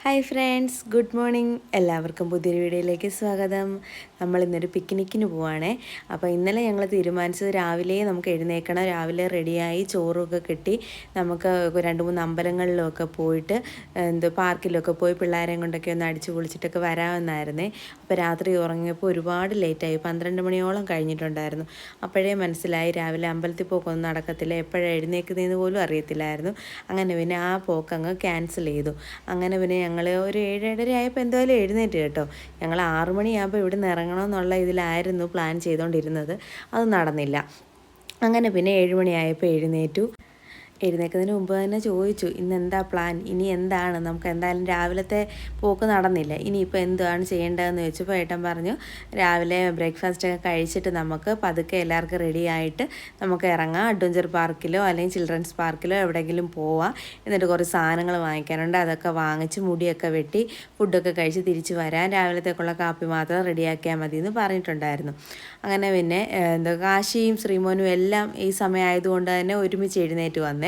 Hi friends, good morning. എല്ലാവർക്കും പുതിയൊരു വീഡിയോയിലേക്ക് സ്വാഗതം. നമ്മൾ ഇന്നൊരു പിക്നിക്കിന് പോവുകയാണേ. അപ്പോൾ ഇന്നലെ ഞങ്ങൾ തീരുമാനിച്ചത് രാവിലെ നമുക്ക് എഴുന്നേൽക്കണം, രാവിലെ റെഡിയായി ചോറൊക്കെ കിട്ടി നമുക്ക് 2-3 അമ്പലങ്ങളിലൊക്കെ പോയിട്ട് പാർക്കിലൊക്കെ പോയി പിള്ളേരെയും കൊണ്ടൊക്കെ ഒന്ന് അടിച്ചു പൊളിച്ചിട്ടൊക്കെ വരാമെന്നായിരുന്നേ. അപ്പോൾ രാത്രി ഉറങ്ങിയപ്പോൾ ഒരുപാട് ലേറ്റായി, 12 മണിയോളം കഴിഞ്ഞിട്ടുണ്ടായിരുന്നു. അപ്പോഴേ മനസ്സിലായി രാവിലെ അമ്പലത്തിൽ പോക്കൊന്നും നടക്കത്തില്ല, എപ്പോഴാണ് എഴുന്നേൽക്കുന്നതെന്ന് പോലും അറിയത്തില്ലായിരുന്നു. അങ്ങനെ പിന്നെ ആ പോക്കങ്ങ് ക്യാൻസൽ ചെയ്തു. അങ്ങനെ പിന്നെ ഞങ്ങൾ ഒരു 7-7:30 ആയപ്പോൾ എന്തായാലും എഴുന്നേറ്റ് കേട്ടോ. ഞങ്ങൾ 6 മണിയാകുമ്പോൾ ഇവിടെ നിന്ന് ഇറങ്ങണമെന്നുള്ള ഇതിലായിരുന്നു പ്ലാൻ ചെയ്തുകൊണ്ടിരുന്നത്. അത് നടന്നില്ല. അങ്ങനെ പിന്നെ 7 മണിയായപ്പോൾ എഴുന്നേറ്റു. എഴുന്നേൽക്കുന്നതിന് മുമ്പ് തന്നെ ചോദിച്ചു, ഇന്നെന്താ പ്ലാൻ, ഇനി എന്താണ്, നമുക്ക് എന്തായാലും രാവിലത്തെ പോക്ക് നടന്നില്ല, ഇനിയിപ്പോൾ എന്താണ് ചെയ്യേണ്ടതെന്ന് ചോദിച്ചപ്പോൾ ഏട്ടൻ പറഞ്ഞു, രാവിലെ ബ്രേക്ക്ഫാസ്റ്റൊക്കെ കഴിച്ചിട്ട് നമുക്ക് പതുക്കെ എല്ലാവർക്കും റെഡി ആയിട്ട് നമുക്ക് ഇറങ്ങാം, അഡ്വഞ്ചർ പാർക്കിലോ അല്ലെങ്കിൽ ചിൽഡ്രൻസ് പാർക്കിലോ എവിടെയെങ്കിലും പോവാം, എന്നിട്ട് കുറച്ച് സാധനങ്ങൾ വാങ്ങിക്കാനുണ്ട്, അതൊക്കെ വാങ്ങിച്ച് മുടിയൊക്കെ വെട്ടി ഫുഡൊക്കെ കഴിച്ച് തിരിച്ച് വരാൻ, രാവിലത്തേക്കുള്ള കാപ്പി മാത്രം റെഡിയാക്കിയാൽ മതി എന്ന് പറഞ്ഞിട്ടുണ്ടായിരുന്നു. അങ്ങനെ പിന്നെ കാശിയും ശ്രീമോനും എല്ലാം ഈ സമയമായതുകൊണ്ട് തന്നെ ഒരുമിച്ച് എഴുന്നേറ്റ് വന്നേ.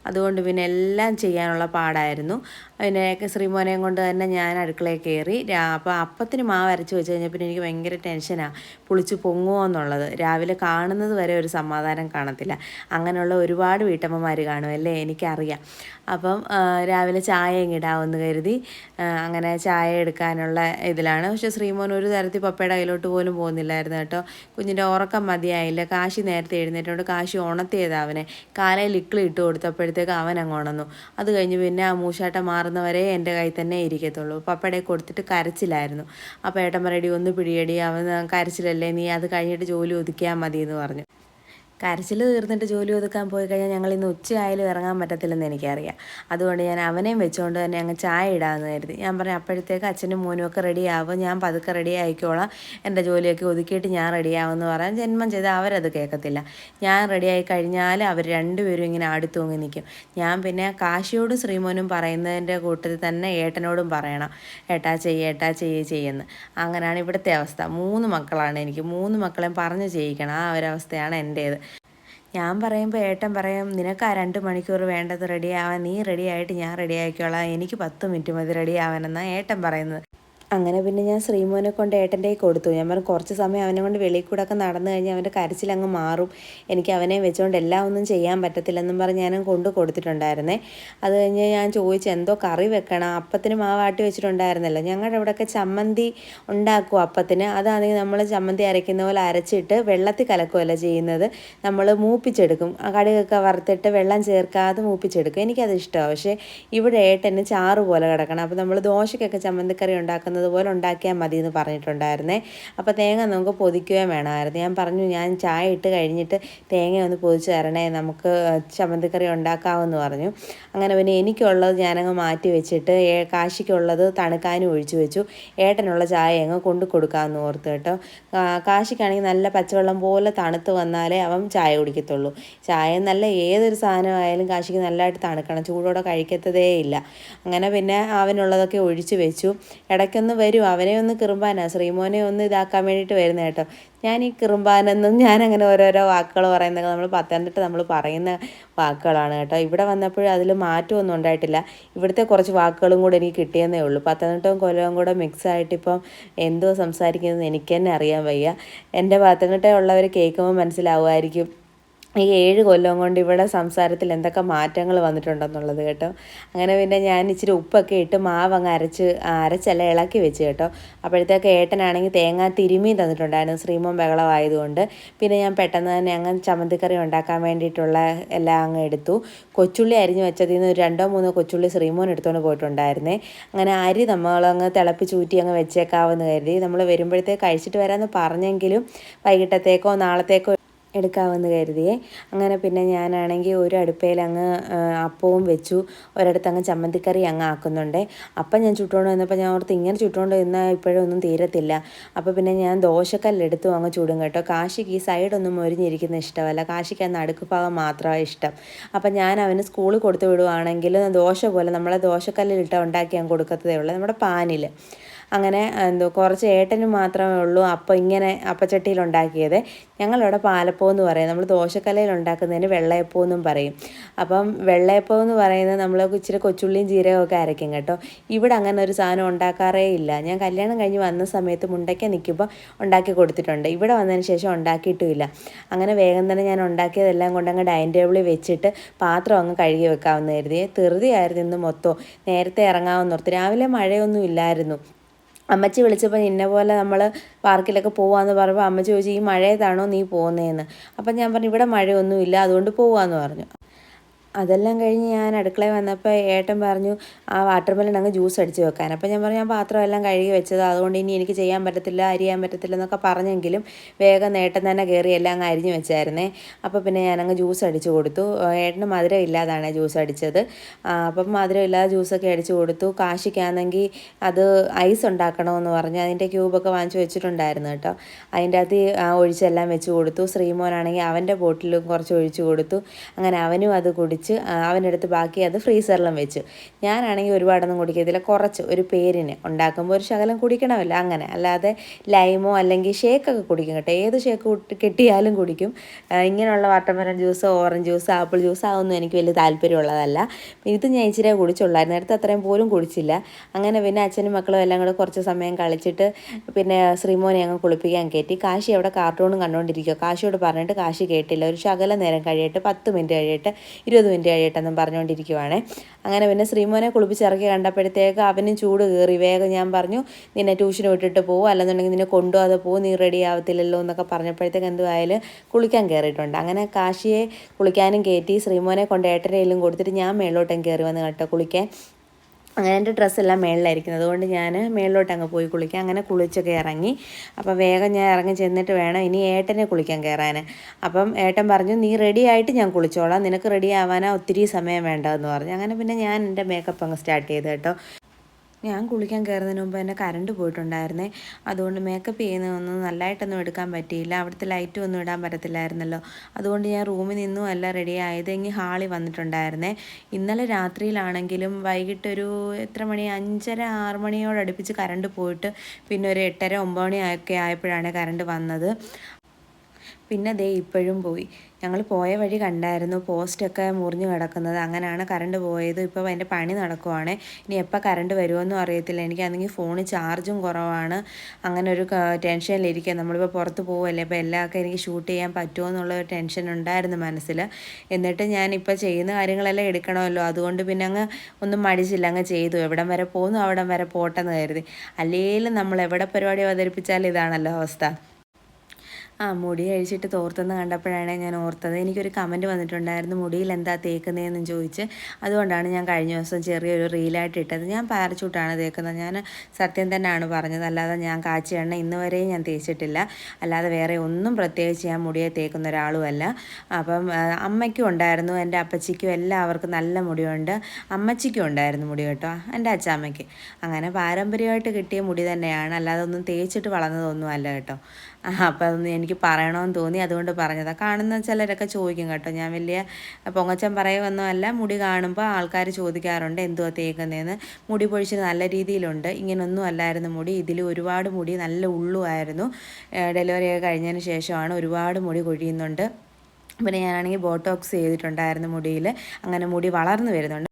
അതുകൊണ്ട് പിന്നെ എല്ലാം ചെയ്യാനുള്ള പാടായിരുന്നു. പിന്നെ ശ്രീമോനെയും കൊണ്ട് തന്നെ ഞാൻ അടുക്കളയിൽ കയറി. അപ്പോൾ അപ്പത്തിന് മാവ് അരച്ച് വെച്ച് കഴിഞ്ഞപ്പോൾ എനിക്ക് ഭയങ്കര ടെൻഷനാണ്, പുളിച്ച് പൊങ്ങുമോ എന്നുള്ളത്. രാവിലെ കാണുന്നത് വരെ ഒരു സമാധാനം കാണത്തില്ല. അങ്ങനെയുള്ള ഒരുപാട് വീട്ടമ്മമാർ കാണുമല്ലേ, എനിക്കറിയാം. അപ്പം രാവിലെ ചായ ഇടാമെന്ന് കരുതി അങ്ങനെ ചായ എടുക്കാനുള്ള ഇതിലാണ്. പക്ഷേ ശ്രീമോൻ ഒരു തരത്തിൽ പപ്പയുടെ കയ്യിലോട്ട് പോലും പോകുന്നില്ലായിരുന്നു കേട്ടോ. കുഞ്ഞിൻ്റെ ഉറക്കം മതിയായില്ല. കാശി നേരത്തെ എഴുന്നേറ്റുകൊണ്ട് കാശി ഉണർത്തിയത് അവനെ, കാലയിൽ ഇക്കിളി ഇട്ട് കൊടുത്തപ്പോഴത്തേക്ക് അവൻ അങ്ങ് ഉണർന്നു. അത് കഴിഞ്ഞ് പിന്നെ ആ മൂശാട്ടം മാറുന്നവരെ എൻ്റെ കയ്യിൽ തന്നെ ഇരിക്കത്തുള്ളൂ. പപ്പയുടെ കൊടുത്തിട്ട് കരച്ചിലായിരുന്നു. അപ്പോൾ ഏട്ടൻ പറയടി ഒന്ന് പിടിയടി, അവൻ കരച്ചിലല്ലേ, നീ അത് കഴിഞ്ഞിട്ട് ജോലി ഒതുക്കിയാൽ മതി എന്ന് പറഞ്ഞു. കരച്ചിൽ തീർന്നിട്ട് ജോലി ഒതുക്കാൻ പോയി കഴിഞ്ഞാൽ ഞങ്ങൾ ഇന്ന് ഉച്ചയായാലും ഇറങ്ങാൻ പറ്റത്തില്ലെന്ന് എനിക്കറിയാം. അതുകൊണ്ട് ഞാൻ അവനെയും വെച്ചുകൊണ്ട് തന്നെ അങ്ങ് ചായ ഇടാമെന്ന് കരുതി. ഞാൻ പറഞ്ഞു അപ്പോഴത്തേക്ക് അച്ഛനും മോനും ഒക്കെ റെഡിയാവും, ഞാൻ പതുക്കെ റെഡി ആയിക്കോളാം, എൻ്റെ ജോലിയൊക്കെ ഒതുക്കിയിട്ട് ഞാൻ റെഡിയാവുമെന്ന് പറയാൻ ജന്മം ചെയ്ത് അവരത് കേൾക്കത്തില്ല. ഞാൻ റെഡിയായി കഴിഞ്ഞാൽ അവർ രണ്ടുപേരും ഇങ്ങനെ ആടിത്തൂങ്ങി നിൽക്കും. ഞാൻ പിന്നെ കാശിയോടും ശ്രീമോനും പറയുന്നതിൻ്റെ കൂട്ടത്തിൽ തന്നെ ഏട്ടനോടും പറയണം, ഏട്ടാ ചെയ്യുമെന്ന്. അങ്ങനെയാണ് ഇവിടുത്തെ അവസ്ഥ. 3 മക്കളാണ് എനിക്ക്, 3 മക്കളെയും പറഞ്ഞ് ചെയ്യിക്കണം, ആ ഒരവസ്ഥയാണ് എൻ്റേത്. ഞാൻ പറയുമ്പോൾ ഏട്ടൻ പറയും, നിനക്ക് ആ 2 മണിക്കൂർ വേണ്ടത് റെഡിയാവാൻ, നീ റെഡിയായിട്ട് ഞാൻ റെഡിയാക്കിക്കോളാം, എനിക്ക് 10 മിനിറ്റ് മതി റെഡിയാവാനെന്നാണ് ഏട്ടൻ പറയുന്നത്. അങ്ങനെ പിന്നെ ഞാൻ ശ്രീമോനെ കൊണ്ട് ഏട്ടൻ്റെ കൊടുത്തു. ഞാൻ പറഞ്ഞു കുറച്ച് സമയം അവനെ കൊണ്ട് വെളിയിൽ കൂടെ ഒക്കെ നടന്നു കഴിഞ്ഞാൽ അവൻ്റെ കരച്ചിലങ്ങ് മാറും, എനിക്ക് അവനെ വെച്ചുകൊണ്ട് എല്ലാം ഒന്നും ചെയ്യാൻ പറ്റത്തില്ലെന്നും പറഞ്ഞ് ഞാനും കൊടുത്തിട്ടുണ്ടായിരുന്നേ. അത് കഴിഞ്ഞ് ഞാൻ ചോദിച്ചു എന്തോ കറി വെക്കണം, അപ്പത്തിന് മാവാട്ടി വെച്ചിട്ടുണ്ടായിരുന്നല്ലോ. ഞങ്ങളുടെ ഇവിടെയൊക്കെ ചമ്മന്തി ഉണ്ടാക്കും അപ്പത്തിന്. അതാണെങ്കിൽ നമ്മൾ ചമ്മന്തി അരയ്ക്കുന്ന പോലെ അരച്ചിട്ട് വെള്ളത്തിൽ കലക്കുകയല്ല ചെയ്യുന്നത്, നമ്മൾ മൂപ്പിച്ചെടുക്കും, കടുകൊക്കെ വറുത്തിട്ട് വെള്ളം ചേർക്കാതെ മൂപ്പിച്ചെടുക്കും. എനിക്കത് ഇഷ്ടമാണ്. പക്ഷേ ഇവിടെ ഏട്ടന് ചാറ് പോലെ കിടക്കണം. അപ്പോൾ നമ്മൾ ദോശയ്ക്കൊക്കെ ചമ്മന്തിക്കറി ഉണ്ടാക്കുന്നത് പോലെ ഉണ്ടാക്കിയാൽ മതി എന്ന് പറഞ്ഞിട്ടുണ്ടായിരുന്നേ. അപ്പോൾ തേങ്ങ നമുക്ക് പൊതിക്കുകയും വേണമായിരുന്നു. ഞാൻ പറഞ്ഞു ഞാൻ ചായ ഇട്ട് കഴിഞ്ഞിട്ട് തേങ്ങ ഒന്ന് പൊതിച്ച് തരണേ, നമുക്ക് ചമ്മന്തിക്കറി ഉണ്ടാക്കാമെന്ന് പറഞ്ഞു. അങ്ങനെ പിന്നെ എനിക്കുള്ളത് ഞാനങ്ങ് മാറ്റി വെച്ചിട്ട് കാശിക്കുള്ളത് തണുക്കാനും ഒഴിച്ചു വെച്ചു. ഏട്ടനുള്ള ചായ അങ്ങ് കൊണ്ടു കൊടുക്കാമെന്ന് ഓർത്ത് കേട്ടോ. കാശിക്കാണെങ്കിൽ നല്ല പച്ചവെള്ളം പോലെ തണുത്ത് വന്നാലേ അവൻ ചായ കുടിക്കത്തുള്ളൂ. ചായ നല്ല ഏതൊരു സാധനമായാലും കാശിക്ക് നല്ലതായിട്ട് തണുക്കണം, ചൂടോടെ കഴിക്കത്തതേ ഇല്ല. അങ്ങനെ പിന്നെ അവനുള്ളതൊക്കെ ഒഴിച്ചു വെച്ചു. ഇടയ്ക്കൊന്ന് വരും, അവനെ ഒന്ന് കിറുമ്പാനാണ്, ശ്രീമോനെ ഒന്ന് ഇതാക്കാൻ വേണ്ടിയിട്ട് വരുന്നത് കേട്ടോ. ഞാൻ ഈ കിറുമ്പാനെന്നും ഞാനങ്ങനെ ഓരോരോ വാക്കുകൾ പറയുന്നത് നമ്മൾ പത്തനംതിട്ട നമ്മൾ പറയുന്ന വാക്കുകളാണ് കേട്ടോ. ഇവിടെ വന്നപ്പോഴും അതിൽ മാറ്റമൊന്നും ഉണ്ടായിട്ടില്ല. ഇവിടുത്തെ കുറച്ച് വാക്കുകളും കൂടെ എനിക്ക് കിട്ടിയെന്നേ ഉള്ളൂ. പത്തനംതിട്ടയും കൊല്ലവും കൂടെ മിക്സായിട്ട് ഇപ്പം എന്തോ സംസാരിക്കുന്നതെന്ന് എനിക്ക് തന്നെ അറിയാൻ വയ്യ. എൻ്റെ പത്തനംതിട്ടയുള്ളവർ കേൾക്കുമ്പോൾ മനസ്സിലാവുമായിരിക്കും ഈ 7 കൊല്ലം കൊണ്ട് ഇവിടെ സംസാരത്തിൽ എന്തൊക്കെ മാറ്റങ്ങൾ വന്നിട്ടുണ്ടെന്നുള്ളത് കേട്ടോ. അങ്ങനെ പിന്നെ ഞാൻ ഇച്ചിരി ഉപ്പൊക്കെ ഇട്ട് മാവ് അങ്ങ് അരച്ചല്ല ഇളക്കി വെച്ച് കേട്ടോ. അപ്പോഴത്തേക്ക് ഏട്ടനാണെങ്കിൽ തേങ്ങ തിരുമ്മി തന്നിട്ടുണ്ടായിരുന്നു, ശ്രീമോൻ ബഹളമായതുകൊണ്ട്. പിന്നെ ഞാൻ പെട്ടെന്ന് തന്നെ അങ്ങ് ചമ്മന്തിക്കറി ഉണ്ടാക്കാൻ വേണ്ടിയിട്ടുള്ള എല്ലാം അങ്ങ് എടുത്തു. കൊച്ചുള്ളി അരിഞ്ഞ് വെച്ചതിൽ നിന്ന് 2-3 കൊച്ചുള്ളി ശ്രീമോൻ എടുത്തുകൊണ്ട് പോയിട്ടുണ്ടായിരുന്നേ. അങ്ങനെ അരി നമ്മളങ്ങ് തിളപ്പിച്ചൂറ്റി അങ്ങ് വെച്ചേക്കാമെന്ന് കരുതി. നമ്മൾ വരുമ്പോഴത്തേക്ക് കഴിച്ചിട്ട് വരാമെന്ന് പറഞ്ഞെങ്കിലും വൈകിട്ടത്തേക്കോ നാളത്തേക്കോ എടുക്കാമെന്ന് കരുതിയേ. അങ്ങനെ പിന്നെ ഞാനാണെങ്കിൽ ഒരു അടുപ്പയിൽ അങ്ങ് അപ്പവും വെച്ചു, ഒരിടത്ത് അങ്ങ് ചമ്മന്തിക്കറി അങ്ങ് ആക്കുന്നുണ്ട്. അപ്പം ഞാൻ ചുട്ടുകൊണ്ട് വന്നപ്പോൾ ഞാൻ ഓർത്ത് ഇങ്ങനെ ചുട്ടുകൊണ്ട് നിന്നാൽ ഇപ്പോഴൊന്നും തീരത്തില്ല. അപ്പോൾ പിന്നെ ഞാൻ ദോശക്കല്ലെടുത്തു അങ്ങ് ചുടും കേട്ടോ. കാശിക്ക് ഈ സൈഡൊന്നും മൊരിഞ്ഞിരിക്കുന്ന ഇഷ്ടമല്ല, കാശിക്ക് ആ നടുക്ക് ഭാഗം മാത്രമാണ് ഇഷ്ടം. അപ്പം ഞാൻ അവന് സ്കൂളിൽ കൊടുത്തു വിടുവാണെങ്കിൽ ദോശ പോലെ നമ്മളെ ദോശക്കല്ലിലിട്ട് ഉണ്ടാക്കി ഞാൻ കൊടുക്കത്തതേ ഉള്ളൂ, നമ്മുടെ പാനിൽ. അങ്ങനെ കുറച്ച് ഏട്ടന് മാത്രമേ ഉള്ളൂ അപ്പം ഇങ്ങനെ അപ്പച്ചട്ടിയിൽ ഉണ്ടാക്കിയത്. ഞങ്ങളിവിടെ പാലപ്പം എന്ന് പറയും, നമ്മൾ ദോശക്കലയിൽ ഉണ്ടാക്കുന്നതിന് വെള്ളയപ്പം എന്നും പറയും. അപ്പം വെള്ളയപ്പം എന്ന് പറയുന്നത് നമ്മൾ ഇച്ചിരി കൊച്ചുള്ളിയും ജീരകമൊക്കെ അരയ്ക്കും കേട്ടോ. ഇവിടെ അങ്ങനെ ഒരു സാധനം ഉണ്ടാക്കാറേ ഇല്ല. ഞാൻ കല്യാണം കഴിഞ്ഞ് വന്ന സമയത്ത് മുണ്ടയ്ക്ക് നിൽക്കുമ്പോൾ ഉണ്ടാക്കി കൊടുത്തിട്ടുണ്ട്, ഇവിടെ വന്നതിന് ശേഷം ഉണ്ടാക്കിയിട്ടുമില്ല. അങ്ങനെ വേഗം തന്നെ ഞാൻ ഉണ്ടാക്കിയതെല്ലാം കൊണ്ടങ്ങ് ഡൈനിങ് ടേബിളിൽ വെച്ചിട്ട് പാത്രം അങ്ങ് കഴുകി വെക്കാമെന്ന് കരുതി. ധൃതിയായിരുന്നു ഇന്ന് മൊത്തം. നേരത്തെ ഇറങ്ങാമെന്നോർത്ത്. രാവിലെ മഴയൊന്നും ഇല്ലായിരുന്നു. അമ്മച്ചി വിളിച്ചപ്പോൾ ഇന്ന പോലെ നമ്മൾ പാർക്കിലൊക്കെ പോകാമെന്ന് പറയുമ്പോൾ അമ്മച്ചി ചോദിച്ചു, ഈ മഴയത്താണോ നീ പോകുന്നതെന്ന്. അപ്പം ഞാൻ പറഞ്ഞു ഇവിടെ മഴയൊന്നുമില്ല, അതുകൊണ്ട് പോകാമെന്ന് പറഞ്ഞു. അതെല്ലാം കഴിഞ്ഞ് ഞാൻ അടുക്കളയിൽ വന്നപ്പോൾ ഏട്ടൻ പറഞ്ഞു ആ വാട്ടർമെലൺ അങ്ങ് ജ്യൂസ് അടിച്ച് വെക്കാൻ. അപ്പോൾ ഞാൻ പറഞ്ഞു ഞാൻ പാത്രമെല്ലാം കഴുകി വെച്ചത്, അതുകൊണ്ട് ഇനി എനിക്ക് ചെയ്യാൻ പറ്റത്തില്ല, അരിയാൻ പറ്റത്തില്ല എന്നൊക്കെ പറഞ്ഞെങ്കിലും വേഗം ഏട്ടൻ തന്നെ കയറി എല്ലാം അങ്ങ് അരിഞ്ഞ് വെച്ചായിരുന്നേ. അപ്പോൾ പിന്നെ ഞാനങ്ങ് ജ്യൂസ് അടിച്ച് കൊടുത്തു. ഏട്ടന് മധുരം ഇല്ലാതാണ് ജ്യൂസ് അടിച്ചത്. അപ്പം മധുരം ഇല്ലാതെ ജ്യൂസൊക്കെ അടിച്ച് കൊടുത്തു. കാശിക്കാണെങ്കിൽ അത് ഐസ് ഉണ്ടാക്കണമെന്ന് പറഞ്ഞ് അതിൻ്റെ ക്യൂബൊക്കെ വാങ്ങിച്ച് വെച്ചിട്ടുണ്ടായിരുന്നു കേട്ടോ. അതിൻ്റെ അകത്ത് ഒഴിച്ചെല്ലാം വെച്ച് കൊടുത്തു. ശ്രീമോനാണെങ്കിൽ അവൻ്റെ ബോട്ടിലും കുറച്ച് ഒഴിച്ച് കൊടുത്തു. അങ്ങനെ അവനും അത് കുടിച്ച് അവനെടുത്ത് ബാക്കി അത് ഫ്രീസറിലും വെച്ചു. ഞാനാണെങ്കിൽ ഒരുപാടൊന്നും കുടിക്കത്തില്ല, കുറച്ച് ഒരു പേരിന് ഉണ്ടാക്കുമ്പോൾ ഒരു ശകലം കുടിക്കണമല്ലോ, അങ്ങനെ. അല്ലാതെ ലൈമോ അല്ലെങ്കിൽ ഷേക്കൊക്കെ കുടിക്കും കേട്ടോ. ഏത് ഷേക്ക് കിട്ടിയാലും കുടിക്കും. ഇങ്ങനെയുള്ള watermelon juice, orange juice, apple juice അതൊന്നും എനിക്ക് വലിയ താല്പര്യമുള്ളതല്ല. ഇത് ഞാൻ ഇച്ചിരി കുടിച്ചുള്ളായിരുന്നു, നേരത്തെ അത്രയും പോലും കുടിച്ചില്ല. അങ്ങനെ പിന്നെ അച്ഛനും മക്കളും എല്ലാം കൂടെ കുറച്ച് സമയം കളിച്ചിട്ട് പിന്നെ ശ്രീമോനെ അങ്ങ് കുളിപ്പിക്കാൻ കയറ്റി. കാശി അവിടെ കാർട്ടൂണും കണ്ടുകൊണ്ടിരിക്കുക. കാശിയോട് പറഞ്ഞിട്ട് കാശി കേട്ടില്ല. ഒരു ശകലം നേരം കഴിയട്ടെ, 10 മിനിറ്റ് കഴിയട്ടെ, 20 മിനിറ്റ് കഴിയട്ടെന്നും പറഞ്ഞുകൊണ്ടിരിക്കുവാണേ. അങ്ങനെ പിന്നെ ശ്രീമോനെ കുളിപ്പിച്ചിറക്കി കണ്ടപ്പോഴത്തേക്ക് അവനും ചൂട് കയറി. വേഗം ഞാൻ പറഞ്ഞു നിന്നെ ട്യൂഷന് വിട്ടിട്ട് പോകും, അല്ലെന്നുണ്ടെങ്കിൽ നിന്നെ കൊണ്ടുപോകാതെ പോകും, നീ റെഡി ആവത്തില്ലല്ലോ എന്നൊക്കെ പറഞ്ഞപ്പോഴത്തേക്ക് എന്തുമായാലും കുളിക്കാൻ കയറിയിട്ടുണ്ട്. അങ്ങനെ കാശിയെ കുളിക്കാനും കയറ്റി. ശ്രീമോനെ കൊണ്ട് ഏട്ടരയിലും കൊടുത്തിട്ട് ഞാൻ മേളിലോട്ടും കയറി വന്ന് കേട്ടോ കുളിക്കാൻ. അങ്ങനെ എൻ്റെ ഡ്രസ്സെല്ലാം മേളിലായിരിക്കുന്നത്, അതുകൊണ്ട് ഞാൻ മേളിലോട്ട് അങ്ങ് പോയി കുളിക്കാം. അങ്ങനെ കുളിച്ചൊക്കെ ഇറങ്ങി. അപ്പോൾ വേഗം ഞാൻ ഇറങ്ങി ചെന്നിട്ട് വേണം ഇനി ഏട്ടനെ കുളിക്കാൻ കയറാൻ. അപ്പം ഏട്ടൻ പറഞ്ഞു നീ റെഡി ആയിട്ട് ഞാൻ കുളിച്ചോളാം, നിനക്ക് റെഡി ആവാനാ ഒത്തിരി സമയം വേണ്ടതെന്ന് പറഞ്ഞു. അങ്ങനെ പിന്നെ ഞാൻ എൻ്റെ മേക്കപ്പ് അങ്ങ് സ്റ്റാർട്ട് ചെയ്തു കേട്ടോ. ഞാൻ കുളിക്കാൻ കയറുന്നതിന് മുമ്പ് തന്നെ കറണ്ട് പോയിട്ടുണ്ടായിരുന്നേ. അതുകൊണ്ട് മേക്കപ്പ് ചെയ്യുന്നതൊന്നും നല്ലതായിട്ടൊന്നും എടുക്കാൻ പറ്റിയില്ല. അവിടുത്തെ ലൈറ്റും ഒന്നും ഇടാൻ പറ്റത്തില്ലായിരുന്നല്ലോ. അതുകൊണ്ട് ഞാൻ റൂമിൽ നിന്നും എല്ലാം റെഡി ആയതെങ്കിൽ ഹാളിൽ വന്നിട്ടുണ്ടായിരുന്നേ. ഇന്നലെ രാത്രിയിലാണെങ്കിലും വൈകിട്ടൊരു എത്ര മണി, 5:30 6 മണിയോടടുപ്പിച്ച് കറണ്ട് പോയിട്ട് പിന്നെ ഒരു 8:30 9 മണിയൊക്കെ ആയപ്പോഴാണ് കറണ്ട് വന്നത്. പിന്നെ ദേ ഇപ്പോഴും പോയി. ഞങ്ങൾ പോയ വഴി കണ്ടായിരുന്നു പോസ്റ്റൊക്കെ മുറിഞ്ഞ് കിടക്കുന്നത്. അങ്ങനെയാണ് കറണ്ട് പോയത്. ഇപ്പോൾ അതിൻ്റെ പണി നടക്കുവാണ്. ഇനി എപ്പോൾ കറണ്ട് വരുമെന്നും അറിയത്തില്ല. എനിക്കാണെങ്കിൽ ഫോണിൽ ചാർജും കുറവാണ്. അങ്ങനെ ഒരു ടെൻഷനിലിരിക്കുക. നമ്മളിപ്പോൾ പുറത്ത് പോവുമല്ലേ, അപ്പോൾ എല്ലാവർക്കും എനിക്ക് ഷൂട്ട് ചെയ്യാൻ പറ്റുമോ എന്നുള്ള ഒരു ടെൻഷൻ ഉണ്ടായിരുന്നു മനസ്സിൽ. എന്നിട്ട് ഞാനിപ്പോൾ ചെയ്യുന്ന കാര്യങ്ങളെല്ലാം എടുക്കണമല്ലോ, അതുകൊണ്ട് പിന്നെ അങ്ങ് ഒന്നും മടിച്ചില്ല, അങ്ങ് ചെയ്തു. എവിടം വരെ പോകുന്നു അവിടം വരെ പോട്ടെന്ന് കരുതി. അല്ലെങ്കിലും നമ്മൾ എവിടെ പരിപാടി അവതരിപ്പിച്ചാലും ഇതാണല്ലോ അവസ്ഥ. മുടി അഴിച്ചിട്ട് തോർത്തെന്ന് കണ്ടപ്പോഴാണ് ഞാൻ ഓർത്തത്. എനിക്കൊരു കമൻറ്റ് വന്നിട്ടുണ്ടായിരുന്നു മുടിയിൽ എന്താ തേക്കുന്നതെന്ന് ചോദിച്ച്. അതുകൊണ്ടാണ് ഞാൻ കഴിഞ്ഞ ദിവസം ചെറിയൊരു റീലായിട്ട് ഇട്ടത്. ഞാൻ പാരച്ചൂട്ടാണ് തേക്കുന്നത്. ഞാൻ സത്യം തന്നെയാണ് പറഞ്ഞത്, അല്ലാതെ ഞാൻ കാച്ചിയ എണ്ണ ഇന്ന് വരെയും ഞാൻ തേച്ചിട്ടില്ല. അല്ലാതെ വേറെ ഒന്നും പ്രത്യേകിച്ച് ഞാൻ മുടിയെ തേക്കുന്ന ഒരാളുമല്ല. അപ്പം അമ്മയ്ക്കും ഉണ്ടായിരുന്നു, എൻ്റെ അപ്പച്ചിക്കും എല്ലാവർക്കും നല്ല മുടിയുണ്ട്. അമ്മച്ചിക്കും ഉണ്ടായിരുന്നു മുടി കേട്ടോ, എൻ്റെ അച്ചാമ്മയ്ക്ക്. അങ്ങനെ പാരമ്പര്യമായിട്ട് കിട്ടിയ മുടി തന്നെയാണ്, അല്ലാതെ ഒന്നും തേച്ചിട്ട് വളർന്നതൊന്നും അല്ല കേട്ടോ. അപ്പോൾ അതൊന്നും എനിക്ക് പറയണമെന്ന് തോന്നി, അതുകൊണ്ട് പറഞ്ഞതാണ്. കാണുന്ന ചിലരൊക്കെ ചോദിക്കും കേട്ടോ, ഞാൻ വലിയ പൊങ്ങച്ചം പറയുമൊന്നും അല്ല. മുടി കാണുമ്പോൾ ആൾക്കാർ ചോദിക്കാറുണ്ട് എന്തുവാ തേക്കുന്നതെന്ന്. മുടി പൊഴിച്ചിട്ട് നല്ല രീതിയിലുണ്ട്. ഇങ്ങനൊന്നും അല്ലായിരുന്നു മുടി. ഇതിൽ ഒരുപാട് മുടി നല്ല ഉള്ളുമായിരുന്നു. ഡെലിവറിയൊക്കെ കഴിഞ്ഞതിന് ശേഷമാണ് ഒരുപാട് മുടി കൊഴിയുന്നുണ്ട്. പിന്നെ ഞാനാണെങ്കിൽ ബോട്ടോക്സ് ചെയ്തിട്ടുണ്ടായിരുന്നു മുടിയിൽ. അങ്ങനെ മുടി വളർന്നു വരുന്നുണ്ട്.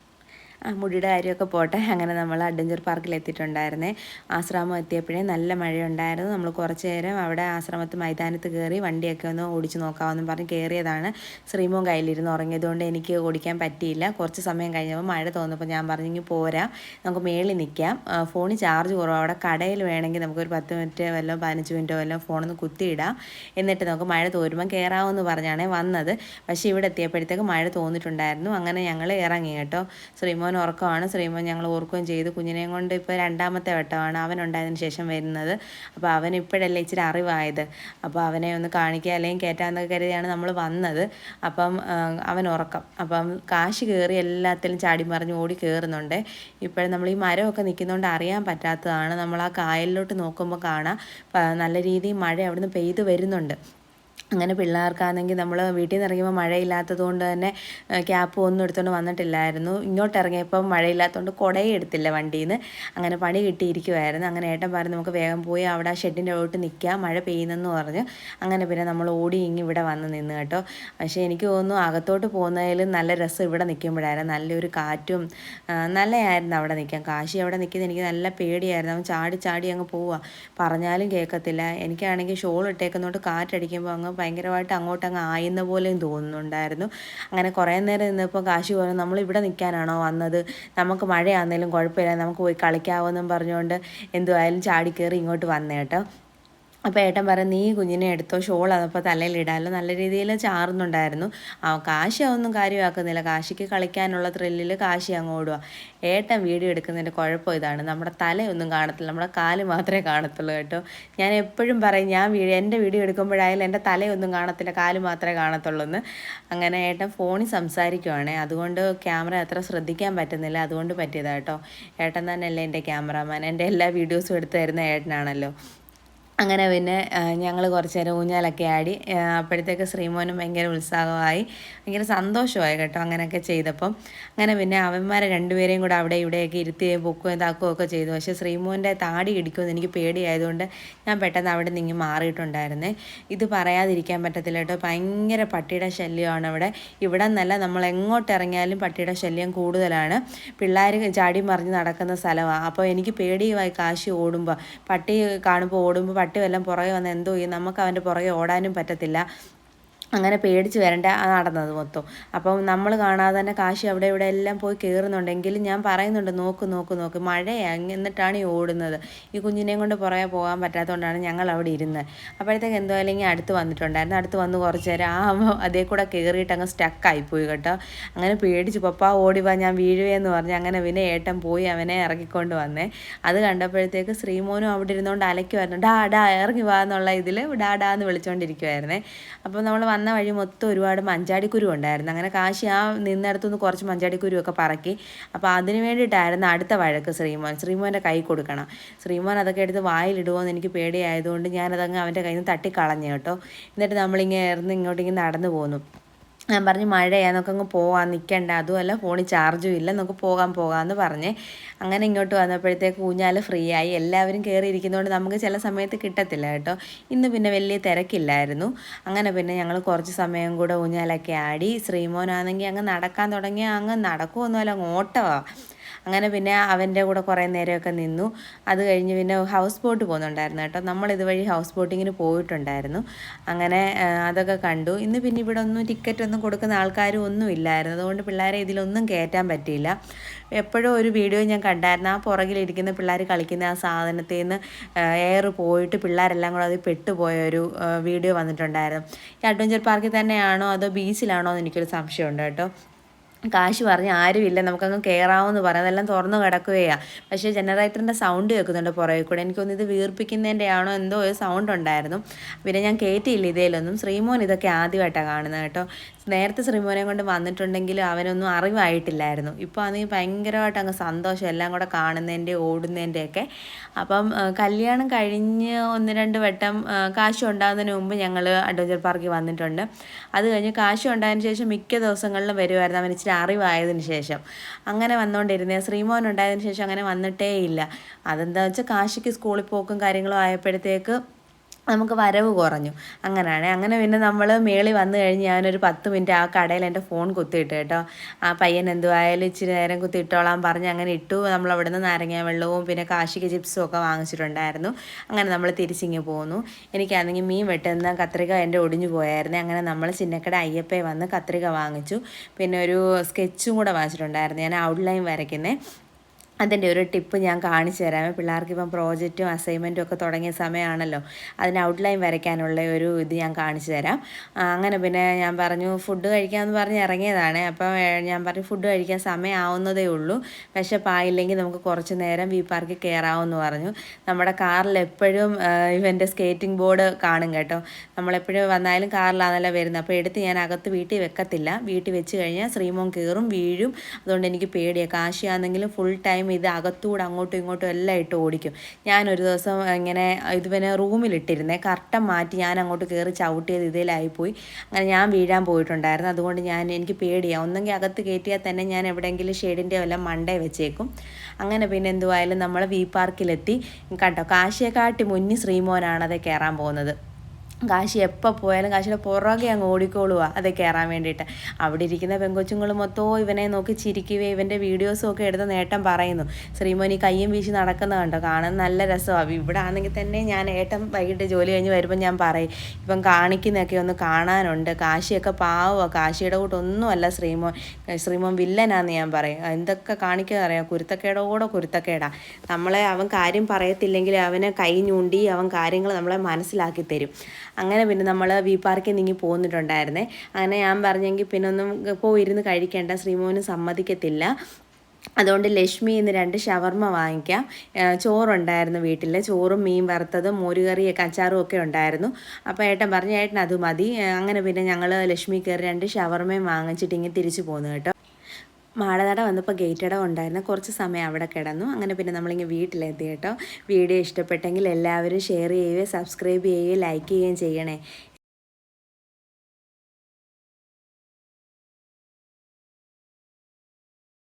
മുടിയുടെ കാര്യമൊക്കെ പോട്ടെ. അങ്ങനെ നമ്മൾ അഡ്വഞ്ചർ പാർക്കിൽ എത്തിയിട്ടുണ്ടായിരുന്നേ. ആശ്രമം എത്തിയപ്പോഴേ നല്ല മഴയുണ്ടായിരുന്നു. നമ്മൾ കുറച്ച് നേരം അവിടെ ആശ്രമത്ത് മൈതാനത്ത് കയറി വണ്ടിയൊക്കെ ഒന്ന് ഓടിച്ച് നോക്കാമെന്നും പറഞ്ഞ് കയറിയതാണ്. ശ്രീമോൻ കയ്യിലിരുന്ന് ഉറങ്ങിയതുകൊണ്ട് എനിക്ക് ഓടിക്കാൻ പറ്റിയില്ല. കുറച്ച് സമയം കഴിഞ്ഞപ്പോൾ മഴ തോന്നുമ്പോൾ ഞാൻ പറഞ്ഞെങ്കിൽ പോരാ, നമുക്ക് മേളിൽ നിൽക്കാം, ഫോണിൽ ചാർജ് കുറവ്, അവിടെ കടയിൽ വേണമെങ്കിൽ നമുക്കൊരു 10 മിനിറ്റ് വല്ലതും 15 മിനിറ്റോ വല്ലതും ഫോണൊന്ന് കുത്തിയിടാം, എന്നിട്ട് നമുക്ക് മഴ തോരുമ്പം കയറാമെന്ന് പറഞ്ഞാണ് വന്നത്. പക്ഷേ ഇവിടെ എത്തിയപ്പോഴത്തേക്ക് മഴ തോന്നിയിട്ടുണ്ടായിരുന്നു. അങ്ങനെ ഞങ്ങൾ ഇറങ്ങി കേട്ടോ. ശ്രീമോൻ ഉറക്കമാണ്. ശ്രീമോൻ ഞങ്ങൾ ഓർക്കുകയും ചെയ്തു. കുഞ്ഞിനെയും കൊണ്ട് ഇപ്പോൾ 2ാമത്തെ വട്ടമാണ് അവനുണ്ടായതിന് ശേഷം വരുന്നത്. അപ്പോൾ അവൻ ഇപ്പോഴല്ലേ ഇച്ചിരി അറിവായത്. അപ്പോൾ അവനെ ഒന്ന് കാണിക്കുക അല്ലെങ്കിൽ കയറ്റാമെന്നൊക്കെ കരുതിയാണ് നമ്മൾ വന്നത്. അപ്പം അവൻ ഉറക്കം. അപ്പം കാശ് കയറി എല്ലാത്തിലും ചാടി മറിഞ്ഞ് ഓടി കയറുന്നുണ്ട്. ഇപ്പോഴും നമ്മൾ ഈ മരമൊക്കെ നിൽക്കുന്നതുകൊണ്ട് അറിയാൻ പറ്റാത്തതാണ്. നമ്മൾ ആ കായലിലോട്ട് നോക്കുമ്പോൾ കാണാം നല്ല രീതിയിൽ മഴ അവിടുന്ന് പെയ്ത് വരുന്നുണ്ട്. അങ്ങനെ പിള്ളേർക്കാണെങ്കിൽ നമ്മൾ വീട്ടിൽ നിന്ന് ഇറങ്ങിയപ്പോൾ മഴയില്ലാത്തത് കൊണ്ട് തന്നെ ക്യാപ്പ് ഒന്നും എടുത്തുകൊണ്ട് വന്നിട്ടില്ലായിരുന്നു. ഇങ്ങോട്ട് ഇറങ്ങിയപ്പം മഴയില്ലാത്തതുകൊണ്ട് കുടയും എടുത്തില്ല വണ്ടിയിൽ നിന്ന്. അങ്ങനെ പണി കിട്ടിയിരിക്കുമായിരുന്നു. അങ്ങനെ ഏട്ടൻ പറഞ്ഞു നമുക്ക് വേഗം പോയി അവിടെ ആ ഷെഡിൻ്റെ അകത്ത് നിൽക്കാം, മഴ പെയ്യുന്നെന്ന് പറഞ്ഞു. അങ്ങനെ പിന്നെ നമ്മൾ ഓടി ഇവിടെ വന്ന് നിന്ന് കേട്ടോ. പക്ഷേ എനിക്ക് തോന്നുന്നു അകത്തോട്ട് പോകുന്നതിലും നല്ല രസം ഇവിടെ നിൽക്കുമ്പോഴായിരുന്നു. നല്ലൊരു കാറ്റും നല്ലതായിരുന്നു അവിടെ നിൽക്കാൻ. കാശി അവിടെ നിൽക്കുന്നത് എനിക്ക് നല്ല പേടിയായിരുന്നു. അവൻ ചാടി ചാടി അങ്ങ് പോവുക, പറഞ്ഞാലും കേൾക്കത്തില്ല. എനിക്കാണെങ്കിൽ ഷോൾ ഇട്ടേക്കുന്നതുകൊണ്ട് കാറ്റടിക്കുമ്പോൾ അങ്ങ് ഭയങ്കരമായിട്ട് അങ്ങോട്ടങ്ങ് ആയുന്ന പോലെയും തോന്നുന്നുണ്ടായിരുന്നു. അങ്ങനെ കുറേ നേരം നിന്നപ്പോൾ കാശി പറഞ്ഞു നമ്മൾ ഇവിടെ നിൽക്കാനാണോ വന്നത്, നമുക്ക് മഴയാണെങ്കിലും കുഴപ്പമില്ല, നമുക്ക് പോയി കളിക്കാവെന്നും പറഞ്ഞുകൊണ്ട് എന്തുമായാലും ചാടിക്കയറി ഇങ്ങോട്ട് വന്നേ കേട്ടോ. അപ്പോൾ ഏട്ടൻ പറഞ്ഞു നീ കുഞ്ഞിനെ എടുത്തോ, ഷോൾ അതപ്പോൾ തലയിലിടാമല്ലോ. നല്ല രീതിയിൽ ചാറുന്നുണ്ടായിരുന്നു. കാശി അതൊന്നും കാര്യമാക്കുന്നില്ല. കാശിക്ക് കളിക്കാനുള്ള ത്രില്ലിൽ കാശി അങ്ങ് ഓടുക. ഏട്ടൻ വീഡിയോ എടുക്കുന്നതിൻ്റെ കുഴപ്പം ഇതാണ്, നമ്മുടെ തലയൊന്നും കാണത്തില്ല, നമ്മുടെ കാല് മാത്രമേ കാണത്തുള്ളൂ കേട്ടോ. ഞാൻ എപ്പോഴും പറയും എൻ്റെ വീഡിയോ എടുക്കുമ്പോഴായാലും എൻ്റെ തലയൊന്നും കാണത്തില്ല, കാല് മാത്രമേ കാണത്തുള്ളൂ എന്ന്. അങ്ങനെ ഏട്ടൻ ഫോണിൽ സംസാരിക്കുവാണേ, അതുകൊണ്ട് ക്യാമറ അത്ര ശ്രദ്ധിക്കാൻ പറ്റുന്നില്ല. അതുകൊണ്ട് പറ്റിയതാണ് കേട്ടോ. ഏട്ടൻ തന്നെയല്ലേ എൻ്റെ ക്യാമറാമാൻ, എൻ്റെ എല്ലാ വീഡിയോസും എടുത്തു തരുന്ന ഏട്ടനാണല്ലോ. അങ്ങനെ പിന്നെ ഞങ്ങൾ കുറച്ച് നേരം ഊഞ്ഞാലൊക്കെ ആടി. അപ്പോഴത്തേക്ക് ശ്രീമോനും ഭയങ്കര ഉത്സാഹമായി, ഭയങ്കര സന്തോഷമായി കേട്ടോ അങ്ങനെയൊക്കെ ചെയ്തപ്പം. അങ്ങനെ പിന്നെ അവന്മാരെ രണ്ടുപേരെയും കൂടെ അവിടെ ഇവിടെയൊക്കെ ഇരുത്തുകയും പൊക്കുകയും താക്കുകയും ഒക്കെ ചെയ്തു. പക്ഷേ ശ്രീമോൻ്റെ താടി ഇടിക്കുമെന്ന് എനിക്ക് പേടിയായതുകൊണ്ട് ഞാൻ പെട്ടെന്ന് അവിടെ നിന്ന് മാറിയിട്ടുണ്ടായിരുന്നേ. ഇത് പറയാതിരിക്കാൻ പറ്റത്തില്ല കേട്ടോ, ഭയങ്കര പട്ടിയുടെ ശല്യമാണ് ഇവിടെ നിന്നല്ല, നമ്മൾ എങ്ങോട്ട് ഇറങ്ങിയാലും പട്ടിയുടെ ശല്യം കൂടുതലാണ്. പിള്ളേർ ചാടി മറിഞ്ഞ് നടക്കുന്ന സ്ഥലമാണ്. അപ്പോൾ എനിക്ക് പേടിയുമായി കാശി ഓടുമ്പോൾ, പട്ടി കാണുമ്പോൾ ഓടുമ്പോൾ പട്ടി വല്ലതും പുറകെ വന്ന് എന്തോ ചെയ്യും, നമുക്ക് അവൻ്റെ പുറകെ ഓടാനും പറ്റത്തില്ല. അങ്ങനെ പേടിച്ച് വരേണ്ട നടന്നത് മൊത്തം. അപ്പം നമ്മൾ കാണാതെ തന്നെ കാശി അവിടെ ഇവിടെ എല്ലാം പോയി കയറുന്നുണ്ടെങ്കിൽ ഞാൻ പറയുന്നുണ്ട് നോക്ക് നോക്ക് നോക്ക്, മഴയാണ് എന്നിട്ടാണ് ഈ ഓടുന്നത്. ഈ കുഞ്ഞിനെയും കൊണ്ട് പുറകെ പോകാൻ പറ്റാത്തതുകൊണ്ടാണ് ഞങ്ങൾ അവിടെ ഇരുന്നത്. അപ്പോഴത്തേക്ക് എന്തോ അല്ലെങ്കിൽ അടുത്ത് വന്നിട്ടുണ്ടായിരുന്നു. അടുത്ത് വന്ന് കുറച്ച് നേരം അതേ കൂടെ കയറിയിട്ട് അങ്ങ് സ്റ്റക്കായിപ്പോയി കേട്ടോ. അങ്ങനെ പേടിച്ച് പപ്പാ ഓടിവാ ഞാൻ വീഴുവേന്ന് പറഞ്ഞ് അങ്ങനെ പിന്നെ ഏട്ടൻ പോയി അവനെ ഇറക്കിക്കൊണ്ട് വന്നേ. അത് കണ്ടപ്പോഴത്തേക്ക് ശ്രീമോനും അവിടെ ഇരുന്നുകൊണ്ട് അലയ്ക്കുമായിരുന്നു, ഡാ ഇറങ്ങി വാ എന്നുള്ള ഇതിൽ ഡാന്ന് വിളിച്ചുകൊണ്ടിരിക്കുമായിരുന്നേ. അപ്പോൾ നമ്മൾ വന്ന വഴി മൊത്തം ഒരുപാട് മഞ്ചാടിക്കുരു ഉണ്ടായിരുന്നു. അങ്ങനെ കാശി ആ നിന്നിടത്തുനിന്ന് കുറച്ച് മഞ്ചാടിക്കുരുവൊക്കെ പറക്കി. അപ്പോൾ അതിന് വേണ്ടിയിട്ടായിരുന്നു അടുത്ത വഴക്ക്. ശ്രീമോൻ്റെ കൈ കൊടുക്കണം. ശ്രീമോൻ അതൊക്കെ എടുത്ത് വായിലിടുമോയെന്ന് എനിക്ക് പേടിയായതുകൊണ്ട് ഞാനതങ്ങ് അവൻ്റെ കയ്യിൽ നിന്ന് തട്ടിക്കളഞ്ഞു കേട്ടോ. എന്നിട്ട് നമ്മളിങ്ങനെ ഇങ്ങോട്ടിങ്ങനെ നടന്നു പോന്നു. ഞാൻ പറഞ്ഞു മഴയാന്നൊക്കെ അങ്ങ് പോകാൻ നിൽക്കണ്ട, അതുമല്ല ഫോണിൽ ചാർജും ഇല്ല, നമുക്ക് പോകാമെന്ന് പറഞ്ഞ്. അങ്ങനെ ഇങ്ങോട്ട് വന്നപ്പോഴത്തേക്ക് ഊഞ്ഞാൽ ഫ്രീ ആയി. എല്ലാവരും കയറിയിരിക്കുന്നതുകൊണ്ട് നമുക്ക് ചില സമയത്ത് കിട്ടത്തില്ല കേട്ടോ. ഇന്ന് പിന്നെ വലിയ തിരക്കില്ലായിരുന്നു. അങ്ങനെ പിന്നെ ഞങ്ങൾ കുറച്ച് സമയം കൂടെ ഊഞ്ഞാലൊക്കെ ആടി. ശ്രീമോനാണെങ്കിൽ അങ്ങ് നടക്കാൻ തുടങ്ങി, അങ്ങ് നടക്കുമൊന്നുമല്ല, അങ്ങ് ഓട്ടമാണ്. അങ്ങനെ പിന്നെ അവൻ്റെ കൂടെ കുറേ നേരമൊക്കെ നിന്നു. അത് കഴിഞ്ഞ് പിന്നെ ഹൗസ് ബോട്ട് പോകുന്നുണ്ടായിരുന്നു കേട്ടോ. നമ്മളിതുവഴി ഹൗസ് ബോട്ടിങ്ങിന് പോയിട്ടുണ്ടായിരുന്നു. അങ്ങനെ അതൊക്കെ കണ്ടു. ഇന്ന് പിന്നെ ഇവിടെ ഒന്നും ടിക്കറ്റൊന്നും കൊടുക്കുന്ന ആൾക്കാരും ഒന്നും ഇല്ലായിരുന്നു. അതുകൊണ്ട് പിള്ളേരെ ഇതിലൊന്നും കയറ്റാൻ പറ്റിയില്ല. എപ്പോഴും ഒരു വീഡിയോ ഞാൻ കണ്ടായിരുന്നു, ആ പുറകിലിരിക്കുന്ന പിള്ളേർ കളിക്കുന്ന ആ സാധനത്തിൽ നിന്ന് എയർ പോയിട്ട് പിള്ളേരെല്ലാം കൂടെ അത് പെട്ടുപോയ ഒരു വീഡിയോ വന്നിട്ടുണ്ടായിരുന്നു. ഈ അഡ്വഞ്ചർ പാർക്കിൽ തന്നെയാണോ അതോ ബീച്ചിലാണോ എന്ന് എനിക്കൊരു സംശയമുണ്ട് കേട്ടോ. കാശ് പറഞ്ഞ് ആരുമില്ല, നമുക്കങ്ങ് കയറാമെന്ന് പറയാം, അതെല്ലാം തുറന്നു കിടക്കുകയാണ്. പക്ഷേ ജനറേറ്ററിൻ്റെ സൗണ്ട് കേൾക്കുന്നുണ്ട് പുറകെ കൂടെ. എനിക്കൊന്ന് ഇത് വീർപ്പിക്കുന്നതിൻ്റെ ആണോ എന്തോ ഒരു സൗണ്ട് ഉണ്ടായിരുന്നു. പിന്നെ ഞാൻ കയറ്റിയില്ല ഇതേലൊന്നും. ശ്രീമോൻ ഇതൊക്കെ ആദ്യമായിട്ടാണ് കാണുന്നത് കേട്ടോ. നേരത്തെ ശ്രീമോനെ കൊണ്ട് വന്നിട്ടുണ്ടെങ്കിലും അവനൊന്നും അറിവായിട്ടില്ലായിരുന്നു. ഇപ്പോൾ ആണെങ്കിൽ ഭയങ്കരമായിട്ട് അങ്ങ് സന്തോഷം എല്ലാം കൂടെ കാണുന്നതിൻ്റെ ഓടുന്നതിൻ്റെയൊക്കെ. അപ്പം കല്യാണം കഴിഞ്ഞ് 1-2 വട്ടം കാശ് ഉണ്ടാകുന്നതിന് മുമ്പ് ഞങ്ങൾ അഡ്വഞ്ചർ പാർക്കിൽ വന്നിട്ടുണ്ട്. അത് കഴിഞ്ഞ് കാശ് ഉണ്ടായതിന് ശേഷം മിക്ക ദിവസങ്ങളിലും വരുമായിരുന്നു, അവൻ ഇച്ചിരി അറിവായതിന് ശേഷം. അങ്ങനെ വന്നുകൊണ്ടിരുന്നേ. ശ്രീമോൻ ഉണ്ടായതിന് ശേഷം അങ്ങനെ വന്നിട്ടേ ഇല്ല. അതെന്താ വെച്ചാൽ കാശിക്ക് സ്കൂളിൽ പോക്കും കാര്യങ്ങളും ആയപ്പോഴത്തേക്ക് നമുക്ക് വരവ് കുറഞ്ഞു. അങ്ങനെ പിന്നെ നമ്മൾ മേളിൽ വന്നു കഴിഞ്ഞ് ഞാനൊരു 10 മിനിറ്റ് ആ കടയിൽ എൻ്റെ ഫോൺ കുത്തിയിട്ട് കേട്ടോ. ആ പയ്യൻ എന്തുവായാലും ഇച്ചിരി നേരം കുത്തിയിട്ടോളാൻ പറഞ്ഞ് അങ്ങനെ ഇട്ടു. നമ്മൾ അവിടെ നിന്ന് നാരങ്ങ വെള്ളവും പിന്നെ കാശിക്ക് ചിപ്സും ഒക്കെ വാങ്ങിച്ചിട്ടുണ്ടായിരുന്നു. അങ്ങനെ നമ്മൾ തിരിച്ചിങ്ങ് പോന്നു. എനിക്കാണെങ്കിൽ മീൻ വെട്ടുന്ന കത്രിക എൻ്റെ ഒടിഞ്ഞു പോയായിരുന്നു. അങ്ങനെ നമ്മൾ ചിന്നക്കട അയ്യപ്പേ വന്ന് കത്രിക വാങ്ങിച്ചു. പിന്നെ ഒരു സ്കെച്ചും കൂടെ വാങ്ങിച്ചിട്ടുണ്ടായിരുന്നു, ഞാൻ ഔട്ട്ലൈൻ വരയ്ക്കുന്നത്. അതിൻ്റെ ഒരു ടിപ്പ് ഞാൻ കാണിച്ചു തരാമേ. പിള്ളേർക്കിപ്പം പ്രോജക്റ്റും അസൈൻമെൻറ്റും ഒക്കെ തുടങ്ങിയ സമയമാണല്ലോ, അതിന് ഔട്ട്ലൈൻ വരയ്ക്കാനുള്ള ഒരു ഇത് ഞാൻ കാണിച്ചു തരാം. അങ്ങനെ പിന്നെ ഞാൻ പറഞ്ഞു ഫുഡ് കഴിക്കാമെന്ന് പറഞ്ഞ് ഇറങ്ങിയതാണ്. അപ്പോൾ ഞാൻ പറഞ്ഞു ഫുഡ് കഴിക്കാൻ സമയമാവുന്നതേ ഉള്ളൂ, വിശപ്പായില്ലെങ്കിൽ നമുക്ക് കുറച്ച് നേരം വി പാർക്കിൽ കയറാമെന്ന് പറഞ്ഞു. നമ്മുടെ കാറിൽ എപ്പോഴും ഇവൻ്റെ സ്കേറ്റിംഗ് ബോർഡ് കാണും കേട്ടോ. നമ്മളെപ്പോഴും വന്നാലും കാറിലാണല്ലോ വരുന്നത്. അപ്പോൾ എടുത്ത് ഞാൻ അകത്ത് വീട്ടിൽ വെക്കത്തില്ല. വീട്ടിൽ വെച്ച് കഴിഞ്ഞാൽ ശ്രീമോൻ കയറും വീഴും. അതുകൊണ്ട് എനിക്ക് പേടിയാണ്. കാശിയാണെങ്കിലും ഫുൾ ടൈം പറയുമ്പോൾ ഇത് അകത്തൂടെ അങ്ങോട്ടും ഇങ്ങോട്ടും എല്ലാം ഇട്ട് ഓടിക്കും. ഞാനൊരു ദിവസം ഇങ്ങനെ ഇത് പിന്നെ റൂമിലിട്ടിരുന്നേ, കർട്ടൻ മാറ്റി ഞാൻ അങ്ങോട്ട് കയറി ചവിട്ടിയത് ഇതിലായിപ്പോയി. അങ്ങനെ ഞാൻ വീഴാൻ പോയിട്ടുണ്ടായിരുന്നു. അതുകൊണ്ട് എനിക്ക് പേടിയാണ്. ഒന്നെങ്കിൽ അകത്ത് കയറ്റിയാൽ തന്നെ ഞാൻ എവിടെയെങ്കിലും ഷെയ്ഡിൻ്റെ വല്ല മണ്ടേ വെച്ചേക്കും. അങ്ങനെ പിന്നെ എന്തുവായാലും നമ്മൾ വി പാർക്കിലെത്തി. കണ്ടോ, കാശിയെക്കാട്ടി മുന്നിൽ ശ്രീമോനാണ് അത് കയറാൻ പോകുന്നത്. കാശി എപ്പോൾ പോയാലും കാശിയുടെ പുറകെ അങ്ങ് ഓടിക്കോളുക അത് കയറാൻ വേണ്ടിയിട്ട്. അവിടെ ഇരിക്കുന്ന പെങ്കൊച്ചുങ്ങൾ മൊത്തവും ഇവനെ നോക്കി ചിരിക്കുകയും ഇവൻ്റെ വീഡിയോസും ഒക്കെ എടുത്ത് നേട്ടം പറയുന്നു. ശ്രീമോൻ ഈ കയ്യും വീശി നടക്കുന്നത് കണ്ടോ, കാണാൻ നല്ല രസമാണ്. ഇവിടെ ആണെങ്കിൽ തന്നെ ഞാൻ ഏട്ടൻ വൈകിട്ട് ജോലി കഴിഞ്ഞ് വരുമ്പോൾ ഞാൻ പറയും, ഇപ്പം കാണിക്കുന്നതൊക്കെ ഒന്ന് കാണാനുണ്ട്. കാശിയൊക്കെ പാവമാണ്, കാശിയുടെ കൂട്ടൊന്നുമല്ല ശ്രീമോൻ വില്ലനാന്ന് ഞാൻ പറയും. എന്തൊക്കെ കാണിക്കുക അറിയാം, കുരുത്തക്കേടോടെ കുരുത്തക്കേടാ. അവൻ കാര്യം പറയത്തില്ലെങ്കിൽ അവനെ കൈ ഞൂണ്ടി അവൻ കാര്യങ്ങൾ നമ്മളെ മനസ്സിലാക്കി തരും. അങ്ങനെ പിന്നെ നമ്മൾ വി പാർക്കിൽ നീങ്ങി പോന്നിട്ടുണ്ടായിരുന്നേ. അങ്ങനെ ഞാൻ പറഞ്ഞെങ്കിൽ പിന്നെ ഒന്നും പോയിരുന്ന് കഴിക്കേണ്ട, ശ്രീമോന് സമ്മതിക്കത്തില്ല. അതുകൊണ്ട് ലക്ഷ്മി ഇന്ന് 2 ഷവർമ്മ വാങ്ങിക്കാം. ചോറുണ്ടായിരുന്നു വീട്ടിൽ, ചോറും മീൻ വറുത്തതും മോരുകറിയൊക്കെ അച്ചാറും ഒക്കെ ഉണ്ടായിരുന്നു. അപ്പോൾ ഏട്ടൻ പറഞ്ഞു ഏട്ടൻ അത് മതി. അങ്ങനെ പിന്നെ ഞങ്ങൾ ലക്ഷ്മി കയറി 2 ഷവർമ്മയും വാങ്ങിച്ചിട്ട് ഇങ്ങനെ തിരിച്ചു പോന്നു കേട്ടോ. മാടനട വന്നപ്പോൾ ഗേറ്റ് അട ഉണ്ടായിരുന്നു, കുറച്ച് സമയം അവിടെ കിടന്നു. അങ്ങനെ പിന്നെ നമ്മളിങ്ങനെ വീട്ടിലെത്തി കേട്ടോ. വീഡിയോ ഇഷ്ടപ്പെട്ടെങ്കിൽ എല്ലാവരും ഷെയർ ചെയ്യുകയും സബ്സ്ക്രൈബ് ചെയ്യുകയും ലൈക്ക് ചെയ്യുകയും ചെയ്യണേ.